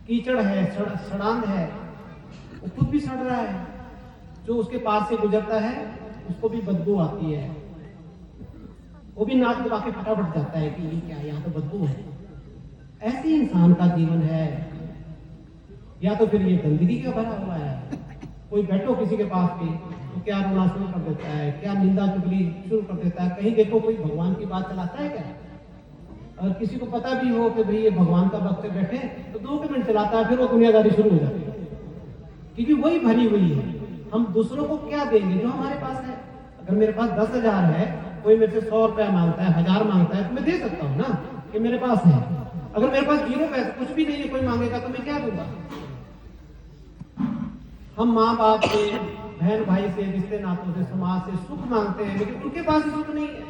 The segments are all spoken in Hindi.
कीचड़ है, सड़ांध है, वो खुद भी सड़ रहा है, जो उसके पास से गुजरता है उसको भी बदबू आती है, वो भी नाक दबा के फटाफट जाता है कि ये क्या, यहाँ तो बदबू है। ऐसे इंसान का जीवन है। या तो फिर ये गंदगी का भरा हुआ है। कोई बैठो किसी के पास भी तो क्या रोना शुरू कर देता है, क्या निंदा चुगली शुरू कर देता है। कहीं देखो कोई भगवान की बात चलाता है क्या? और किसी को पता भी हो कि भाई ये भगवान का भक्त बैठे तो 2 मिनट चलाता है, फिर वो दुनियादारी शुरू हो जाती है, क्योंकि वही भरी हुई है। हम दूसरों को क्या देंगे जो हमारे पास है? अगर मेरे पास 10,000 है, कोई मेरे से 100 रुपया मांगता है, 1000 मांगता है, तो मैं दे सकता हूँ ना कि मेरे पास है। अगर मेरे पास 0 पैसे, कुछ भी नहीं है, कोई मांगेगा तो मैं क्या दूंगा? हम माँ बाप से, बहन भाई से, रिश्ते नातों से, समाज से सुख मांगते हैं, लेकिन उनके पास ही सुख नहीं है,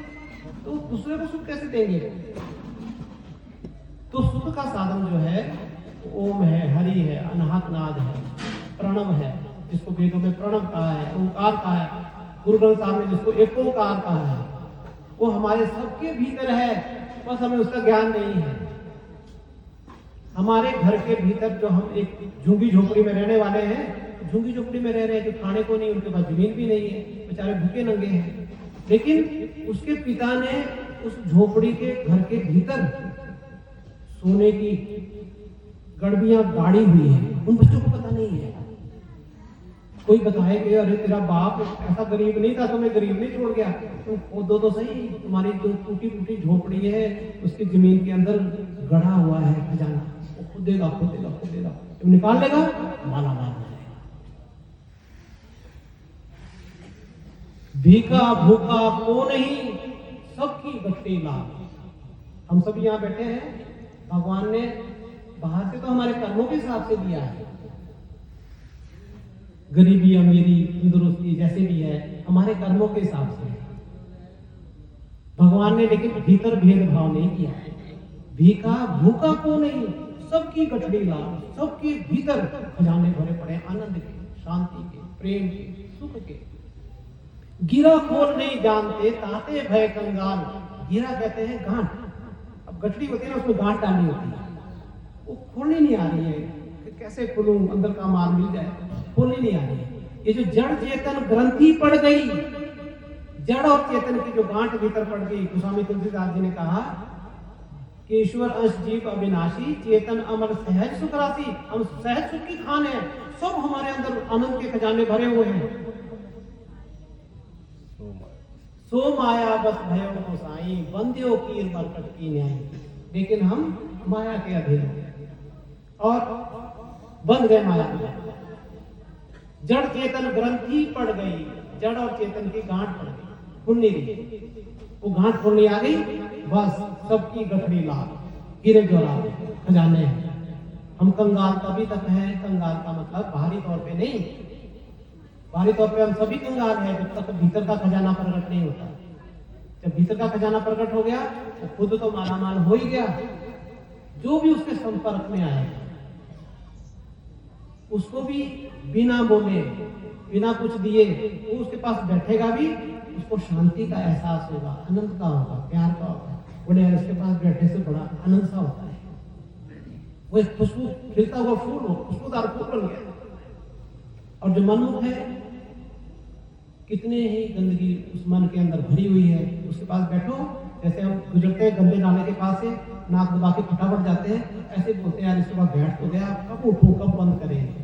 तो दूसरे को सुख कैसे देंगे? तो सुख का साधन जो है ओम है, हरि है, अनाहत नाद है, प्रणव है, जिसको वेदों में प्रणव कहा है, ओंकार कहा है, गुरु ग्रंथ साहब ने जिसको एकोंकार कहा है, वो हमारे सबके भीतर है, बस हमें उसका ज्ञान नहीं है। हमारे घर के भीतर जो हम एक झुग्गी झोपड़ी में रहने वाले हैं, झुग्गी झोपड़ी में रह रहे हैं, जो खाने को नहीं, उनके पास जमीन भी नहीं है, बेचारे भूखे नंगे हैं, लेकिन उसके पिता ने उस झोपड़ी के घर के भीतर सोने की गड़बियां गाड़ी हुई है, उन बच्चों को पता नहीं है। कोई बताए कि अरे तेरा बाप ऐसा गरीब नहीं था, तुम्हें गरीब नहीं छोड़ गया, तुम खोदो तो सही, तुम्हारी जो टूटी फूटी झोपड़ी है उसकी जमीन के अंदर गड़ा हुआ है खजाना, वो खुदेगा खुदेगा खुदेगा, तुम निकाल लेगा, माला माल जाएगा। भीखा भूखा को नहीं, सबकी गट्टी लाभ। हम सब यहाँ बैठे हैं, भगवान ने बाहर से तो हमारे कर्मों के हिसाब से दिया है, गरीबी अमीरी तंदुरुस्ती जैसे भी है हमारे कर्मों के हिसाब से भगवान ने, लेकिन भीतर भेदभाव नहीं किया। भीखा भूखा को नहीं, सबकी गठड़ी लाभ, सबके भीतर खजाने भरे पड़े, आनंद के, शांति के, प्रेम के, सुख के। गिरा खोल नहीं जानते, ताते भय कंगाल। गिरा कहते हैं गांठ, अब गठड़ी होती है ना, उसमें गांठ डालनी होती है, वो खोलनी नहीं आ रही है कि कैसे खोलूं, अंदर का माल मिल जाए, खोलनी नहीं आ रही है। ये जो जड़ चेतन ग्रंथि पड़ गई, जड़ और चेतन की जो गांठ भीतर पड़ गई, गोस्वामी तुलसीदास जी ने कहा कि ईश्वर अंश जीव अविनाशी, चेतन अमर सहज सुख राशि। हम सहज सुख की खान है, सब हमारे अंदर आनंद के खजाने भरे हुए हैं। सो माया बस भयो को साई, बंदियों की बरकत की न्याय। लेकिन हम माया के अधीन हो गए और बंध गए माया में। जड़ चेतन ग्रंथि पड़ गई, जड़ और चेतन की गांठ पड़ गई, खुल नहीं रही। वो गांठ खुलनी आ गई, बस सबकी गठड़ी लाल, गिरे जोरा खजाने हैं। हम कंगाल तभी तक हैं, कंगाल का मतलब बाहरी तौर पे नहीं, बाहरी तौर पे हम सभी कंगाल हैं जब तक भीतर का खजाना प्रकट नहीं होता। जब भीतर का खजाना प्रकट हो गया तो खुद तो मालामाल हो ही गया, जो भी उसके संपर्क में आए उसको भी बिना बोले, बिना कुछ दिए, वो उसके पास बैठेगा भी, उसको शांति का एहसास होगा, आनंद का होगा, प्यार का होगा। बोले यार इसके पास बैठने से बड़ा आनंद सा होता है। वो एक खुशबू, खिलता हुआ फूल हो, खुशबूदार फूल बन गया। और जो मनमुख है, कितने ही गंदगी उस मन के अंदर भरी हुई है, उसके पास बैठो, जैसे हम गुजरते हैं गंदे नाले के पास से, नाक दबा के फटाफट जाते हैं, ऐसे बोलते हैं यार इसके पास बैठ तो गया, कब उठूं, कब बंद करें।